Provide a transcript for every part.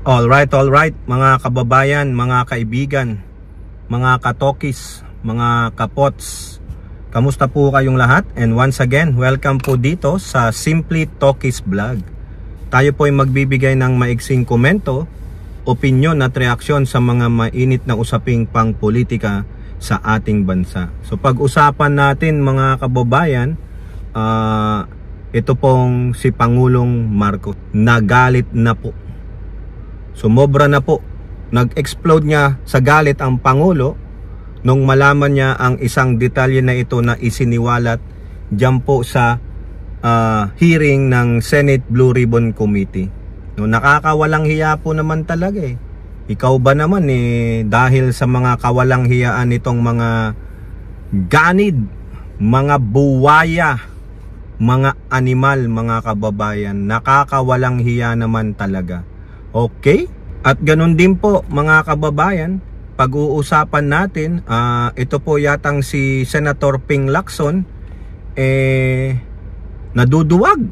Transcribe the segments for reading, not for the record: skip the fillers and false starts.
Alright, mga kababayan, mga kaibigan, mga katokis, mga kapots. Kamusta po kayong lahat? And once again, welcome po dito sa Simply Tokis Vlog. Tayo po ay magbibigay ng maiksing komento, opinyon at reaksyon sa mga mainit na usaping pangpolitika sa ating bansa. So pag-usapan natin mga kababayan, ito pong si Pangulong Marcos. Nagalit na po. Sumobra na po. Nag-explode niya sa galit ang Pangulo nung malaman niya ang isang detalye na ito na isiniwalat diyan po sa hearing ng Senate Blue Ribbon Committee. No, nakakawalang hiya po naman talaga eh. Ikaw ba naman dahil sa mga kawalang hiyaan nitong mga ganid, mga buwaya, mga animal, mga kababayan, nakakawalang hiya naman talaga. Okay? At ganun din po mga kababayan, pag-uusapan natin, ito po yatang si Senator Ping Lacson naduduwag.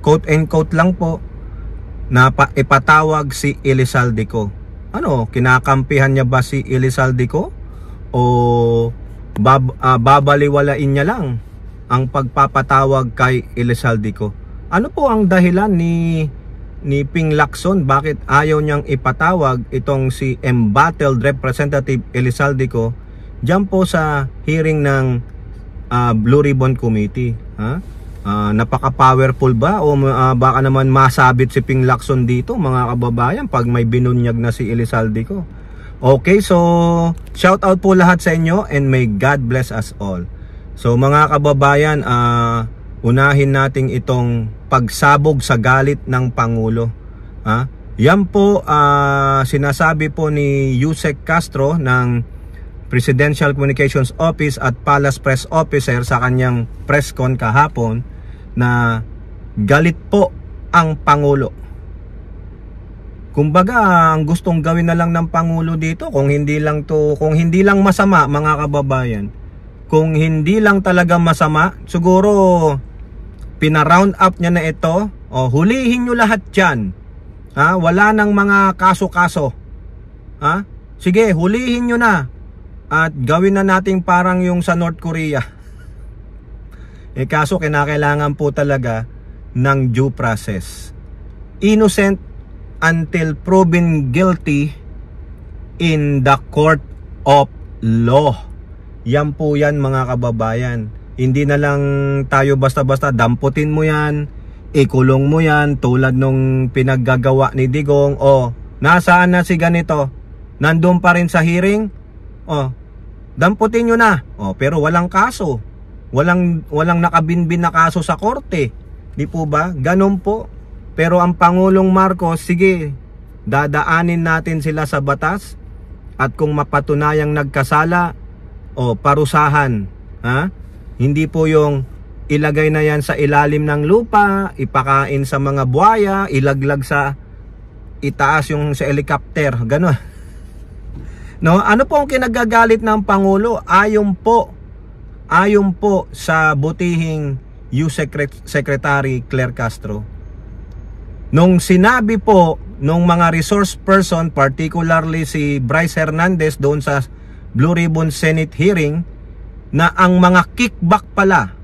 Quote and quote lang po na ipatawag si Elizalde Co. Ano, kinakampihan niya ba si Elizalde Co? O babaliwalain niya lang ang pagpapatawag kay Elizalde Co? Ano po ang dahilan ni Ping Lacson, bakit ayaw niyang ipatawag itong si embattled Representative Elizalde Co diyan po sa hearing ng Blue Ribbon Committee? Napaka-powerful ba o baka naman masabit si Ping Lacson dito mga kababayan pag may binunyag na si Elizalde Co? Okay, so shout out po lahat sa inyo and may God bless us all. So mga kababayan, unahin natin itong pagsabog sa galit ng Pangulo. Yan po sinasabi po ni Yusek Castro ng Presidential Communications Office at Palace Press Officer sa kanyang press con kahapon na galit po ang Pangulo. Kumbaga, ang gustong gawin na lang ng Pangulo dito, kung hindi lang masama mga kababayan, kung hindi lang talaga masama, siguro pina-round up niya na ito. Hulihin nyo lahat dyan. Wala nang mga kaso-kaso. Sige, hulihin nyo na. At gawin na natin parang yung sa North Korea. Kaso kinakailangan po talaga ng due process. Innocent until proven guilty in the court of law. Yan po yan mga kababayan. Hindi na lang tayo basta-basta damputin mo yan, ikulong mo yan tulad nung pinaggagawa ni Digong. Nasaan na si ganito? Nandun pa rin sa hearing? Damputin nyo na. Pero walang kaso. Walang nakabinbin na kaso sa korte. Di po ba? Ganun po. Pero ang Pangulong Marcos, sige, dadaanin natin sila sa batas at kung mapatunayang nagkasala, parusahan. Hindi po yung ilagay na yan sa ilalim ng lupa, ipakain sa mga buhaya, ilaglag sa itaas yung sa helicopter, gano'n. No, ano po ang kinagagalit ng Pangulo? Ayon po sa butihing Secretary Claire Castro. Nung sinabi po nung mga resource person, particularly si Bryce Hernandez doon sa Blue Ribbon Senate hearing, na ang mga kickback pala,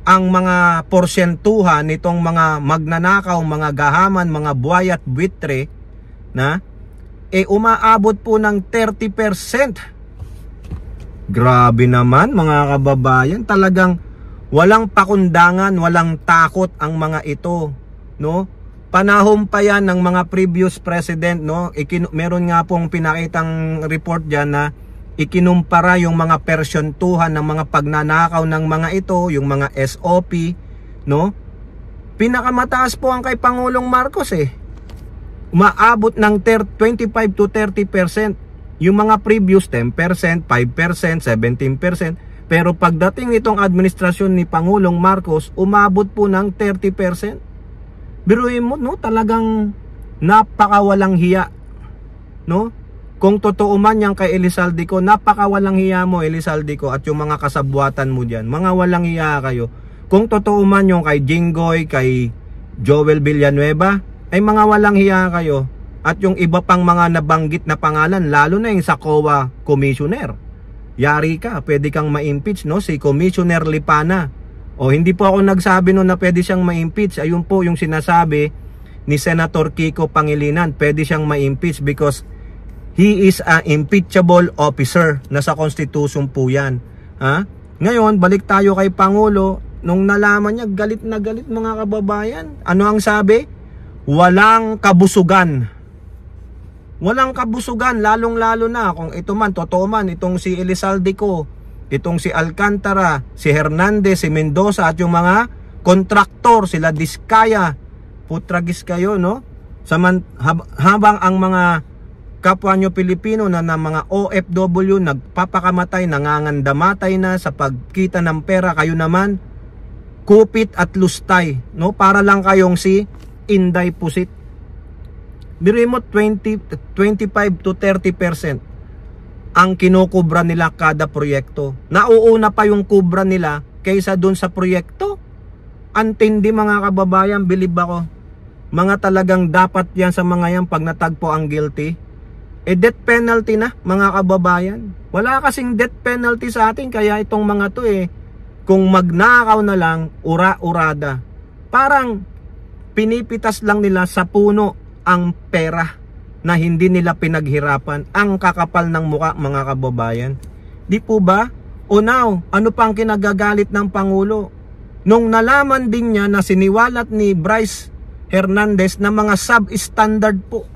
ang mga porsyentuhan nitong mga magnanakaw, mga gahaman, mga buhay at buitre na umaabot po ng 30%. Grabe naman mga kababayan, talagang walang pakundangan, walang takot ang mga ito, no? Panahon pa yan ng mga previous president, no? Meron nga pong pinakitang report diyan na ikinumpara yung mga persyontuhan ng mga pagnanakaw ng mga ito, yung mga SOP, no? Pinakamataas po ang kay Pangulong Marcos Umaabot ng 25 to 30%. Yung mga previous 10%, 5%, 17%. Pero pagdating nitong administrasyon ni Pangulong Marcos, umabot po ng 30%. Biruin mo, no? Talagang napakawalang hiya, no? Kung totoo man yan kay Elizalde Co, napakawalang hiya mo Elizalde Co at yung mga kasabwatan mo dyan, mga walang hiya kayo. Kung totoo man yung kay Jinggoy, kay Joel Villanueva, ay mga walang hiya kayo. At yung iba pang mga nabanggit na pangalan, lalo na yung sa COA Commissioner. Yari ka, pwede kang ma-impeach, no? Si Commissioner Lipana. O hindi po ako nagsabi no na pwede siyang ma-impeach. Ayun po yung sinasabi ni Senator Kiko Pangilinan. Pwede siyang ma-impeach because he is an impeachable officer. Nasa Constitution po yan. Ha? Ngayon, balik tayo kay Pangulo. Nung nalaman niya, galit na galit mga kababayan. Ano ang sabi? Walang kabusugan. Walang kabusugan, lalong-lalo na kung ito man, totoo man, itong si Elizalde, itong si Alcantara, si Hernandez, si Mendoza at yung mga kontraktor, sila Diskaya, putragis kayo, no? Habang ang mga kapwa nyo Pilipino na mga OFW nagpapakamatay, nangangandamatay na sa pagkita ng pera, kayo naman, kupit at lustay, no? Para lang kayong si Inday Pusit. Birimo 25 to 30% ang kinukubra nila kada proyekto. Nauuna pa yung kubra nila kaysa dun sa proyekto. Antindi mga kababayan, believe ako. Mga talagang dapat yan sa mga yan pag natagpo ang guilty. Death penalty na mga kababayan. Wala kasing death penalty sa atin kaya itong mga to kung magnakaw na lang, ura-urada. Parang pinipitas lang nila sa puno ang pera na hindi nila pinaghirapan. Ang kakapal ng muka mga kababayan. Di po ba? O now, ano pang kinagagalit ng Pangulo? Nung nalaman din niya na siniwalat ni Bryce Hernandez na mga substandard po.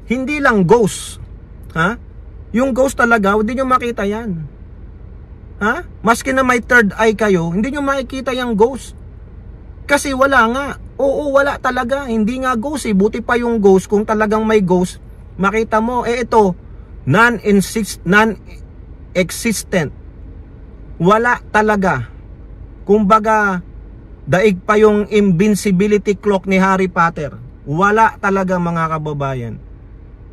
Hindi lang ghost. Ha? Yung ghost talaga, hindi nyo makita yan. Ha? Maski na may third eye kayo, hindi nyo makikita yung ghost. Kasi wala nga. Oo, wala talaga. Hindi nga ghost Buti pa yung ghost. Kung talagang may ghost, makita mo. Ito, non-existent. Wala talaga. Kumbaga, daig pa yung invincibility clock ni Harry Potter. Wala talaga mga kababayan.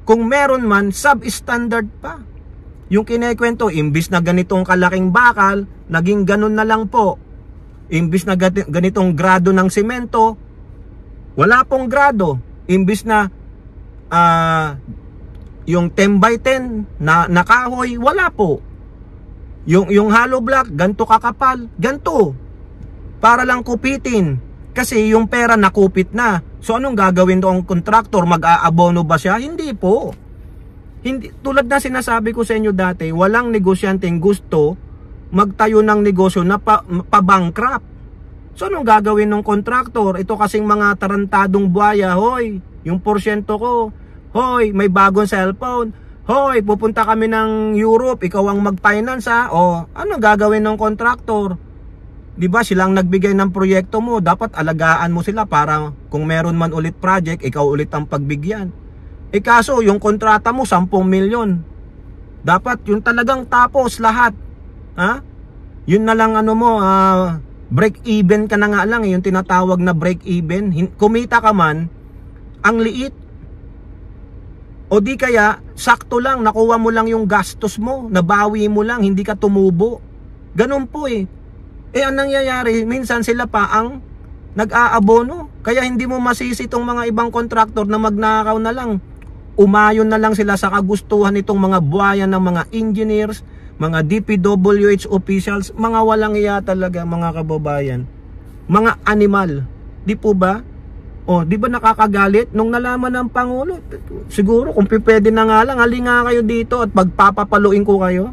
Kung meron man, substandard pa. Yung kinekwento, imbis na ganitong kalaking bakal, naging ganun na lang po. Imbis na ganitong grado ng semento, wala pong grado. Imbis na yung 10 by 10 na nakahoy, wala po. Yung hollow block, ganto kakapal, ganto. Para lang kupitin. Kasi yung pera nakupit na. So anong gagawin doong kontraktor? Mag-aabono ba siya? Hindi po. Hindi, tulad na sinasabi ko sa inyo dati, walang negosyanteng gusto magtayo ng negosyo na pa-bankrupt. So anong gagawin ng kontraktor? Ito kasing mga tarantadong buhaya, hoy, yung porsyento ko, hoy, may bagong cellphone, hoy, pupunta kami ng Europe, ikaw ang mag-finance ha. O, anong gagawin ng kontraktor? Diba silang nagbigay ng proyekto mo, dapat alagaan mo sila para kung meron man ulit project, ikaw ulit ang pagbigyan. Kaso yung kontrata mo 10 milyon. Dapat yung talagang tapos lahat. Ha? Yun na lang ano mo, break even ka na nga lang, yung tinatawag na break even. Kumita ka man, ang liit. O di kaya, sakto lang, nakuha mo lang yung gastos mo, nabawi mo lang, hindi ka tumubo. Ganun po ang nangyayari, minsan sila pa ang nag-aabono. Kaya hindi mo masisi itong mga ibang kontraktor na magnakaw na lang. Umayon na lang sila sa kagustuhan itong mga buhayan ng mga engineers, mga DPWH officials, mga walang iya talaga mga kababayan. Mga animal. Di po ba? O, di ba nakakagalit? Nung nalaman ng Pangulo, siguro kung pwede na nga lang, hali nga kayo dito at pagpapapaluin ko kayo.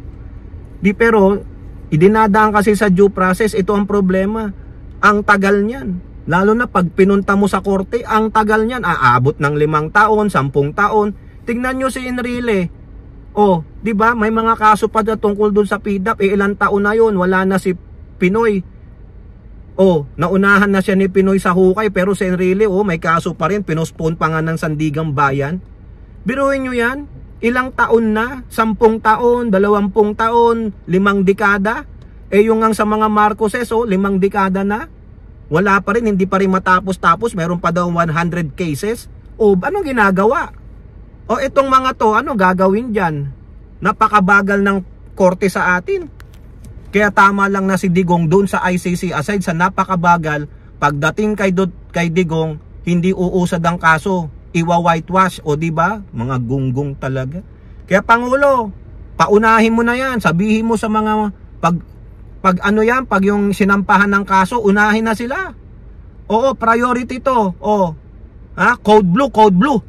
Di pero, idinadaan kasi sa due process, ito ang problema. Ang tagal niyan. Lalo na pag pinunta mo sa korte, ang tagal niyan. Aabot ng 5 taon, 10 taon. Tingnan nyo si Enrile. O, di ba? May mga kaso pa na tungkol dun sa PDAP. Ilang taon na yun, wala na si Pinoy. O, naunahan na siya ni Pinoy sa hukay. Pero si Enrile, may kaso pa rin. Pinospone pa nga ng Sandigang Bayan. Biruin nyo yan. Ilang taon na? 10 taon, 20 taon, 5 dekada. Yung nga sa mga Marcoses, 5 dekada na. Wala pa rin, hindi pa rin matapos-tapos. Meron pa daw 100 cases. O, anong ginagawa? O, itong mga to, ano gagawin dyan? Napakabagal ng korte sa atin. Kaya tama lang na si Digong doon sa ICC, aside sa napakabagal, pagdating kay Digong, hindi uusad ang kaso, iwa-whitewash, o di ba? Mga gunggong talaga. Kaya Pangulo, paunahin mo na yan, sabihin mo sa mga pag ano yan, pag yung sinampahan ng kaso, unahin na sila. Oo, priority to. Oo. Ha? Code blue, code blue.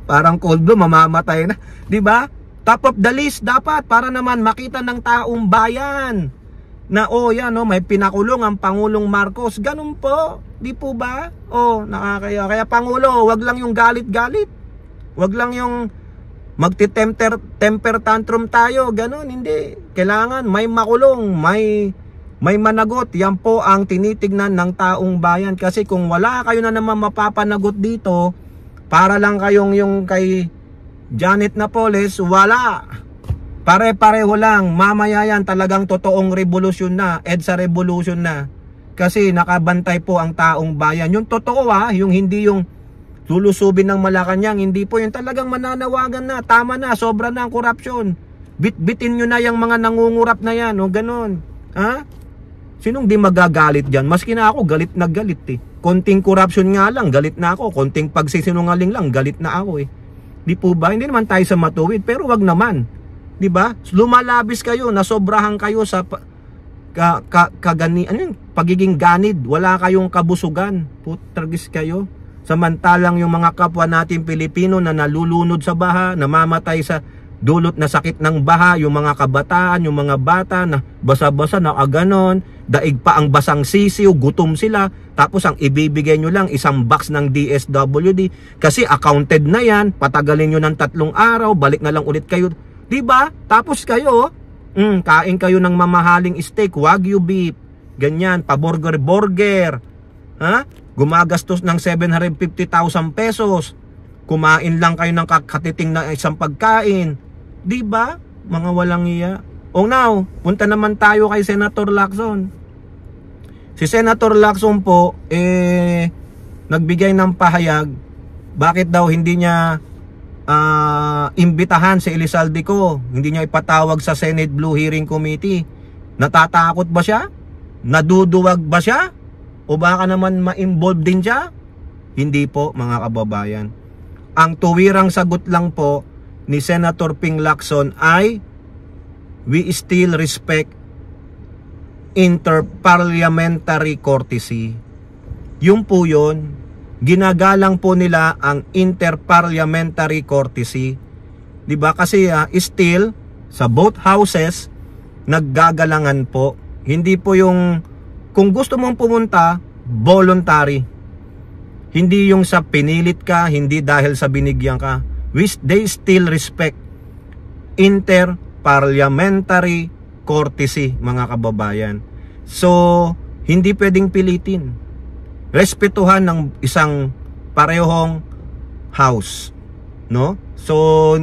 Parang cold blue, mamamatay na, 'di ba? Top of the list dapat para naman makita ng taong bayan na yan may pinakulong ang Pangulong Marcos. Ganun po, 'di po ba? Nakakaya. Kaya Pangulo, wag lang yung galit-galit. Wag lang yung temper tantrum tayo, ganun, hindi. Kailangan may makulong, may managot. Yan po ang tinitignan ng taong bayan, kasi kung wala kayo na naman mapapanagot dito, para lang kayong yung kay Janet Napoles, wala. Pare-pareho lang. Mamaya yan talagang totoong revolusyon na, EDSA revolution na. Kasi nakabantay po ang taong bayan. Yung totoo yung hindi yung lulusubin ng Malacanang, hindi po yung talagang mananawagan na, tama na, sobra na ang korupsyon. Bitbitin nyo na yung mga nangungurap na yan, ganun. Ha? Sinong di magagalit dyan? Maski na ako, galit na galit Konting korupsyon nga lang, galit na ako. Konting pagsisinungaling lang, galit na ako Di po ba? Hindi naman tayo sa matuwid, pero wag naman. Di ba? Lumalabis kayo, nasobrahan kayo sa pagiging ganid. Wala kayong kabusugan. Putragis kayo. Samantalang yung mga kapwa natin Pilipino na nalulunod sa baha, namamatay sa dulot na sakit ng baha, yung mga kabataan, yung mga bata na basa-basa, nakaganon, daig pa ang basang sisiw, gutom sila, tapos ang ibibigay nyo lang isang box ng DSWD, kasi accounted na yan, patagalin nyo ng 3 araw, balik na lang ulit kayo, diba? Tapos kayo, kain kayo ng mamahaling steak, Wagyu beef, ganyan, pa-burger, ha? Gumagastos ng 750,000 pesos, kumain lang kayo ng katiting na isang pagkain, diba? Mga walang iya. Now, punta naman tayo kay Senator Lacson. Si Senator Lacson po, nagbigay ng pahayag, bakit daw hindi niya imbitahan si Elizalde Co, hindi niya ipatawag sa Senate Blue Hearing Committee. Natatakot ba siya? Naduduwag ba siya? O baka naman ma-involve din siya? Hindi po, mga kababayan. Ang tuwirang sagot lang po ni Senator Ping Lacson ay, we still respect interparliamentary courtesy. Yung po yun, ginagalang po nila ang interparliamentary courtesy. Diba? Kasi still, sa both houses, naggagalangan po. Hindi po yung, kung gusto mong pumunta, voluntary. Hindi yung sa pinilit ka, hindi dahil sa binigyan ka. They still respect interparliamentary courtesy, mga kababayan. So, hindi pwedeng pilitin. Respetuhan ng isang parehong house, no? So,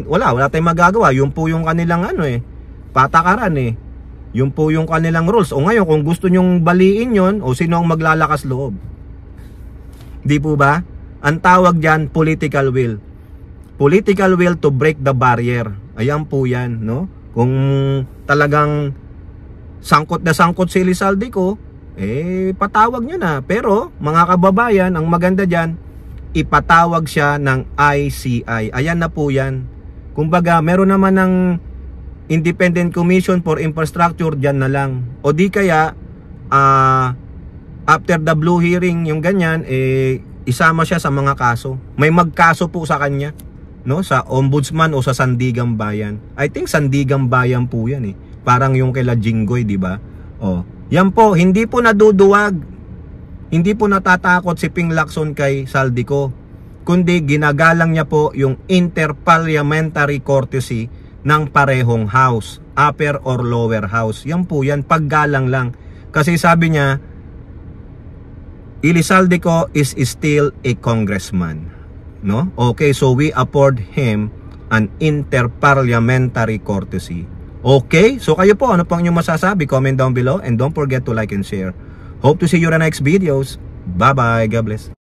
wala tayong magagawa. Yung po yung kanilang patakaran Yung po yung kanilang rules. O ngayon, kung gusto nyong baliin yon, o sino ang maglalakas loob? Di po ba? Ang tawag dyan, political will. Political will to break the barrier. Ayan po yan, no? Kung talagang sangkot na sangkot si Elizalde Co, patawag nyo na. Pero, mga kababayan, ang maganda dyan, ipatawag siya ng ICI. Ayan na po yan. Kumbaga, meron naman ng Independent Commission for Infrastructure, dyan na lang. O di kaya, after the blue hearing, yung ganyan, isama siya sa mga kaso. May magkaso po sa kanya, no? Sa ombudsman o sa Sandigang Bayan. I think Sandigang Bayan po yan Parang yung kila Jinggoy, di ba? Yan po, hindi po naduduwag. Hindi po natatakot si Ping Lacson kay Saldi Co, kundi ginagalang niya po yung interparliamentary courtesy ng parehong house, upper or lower house. Yan po yan, paggalang lang. Kasi sabi niya, Elizalde Co is still a congressman, no? Okay, so we afford him an interparliamentary courtesy. Okay, so kayo po, ano pang inyong masasabi? Comment down below and don't forget to like and share. Hope to see you in the next videos. Bye bye, God bless.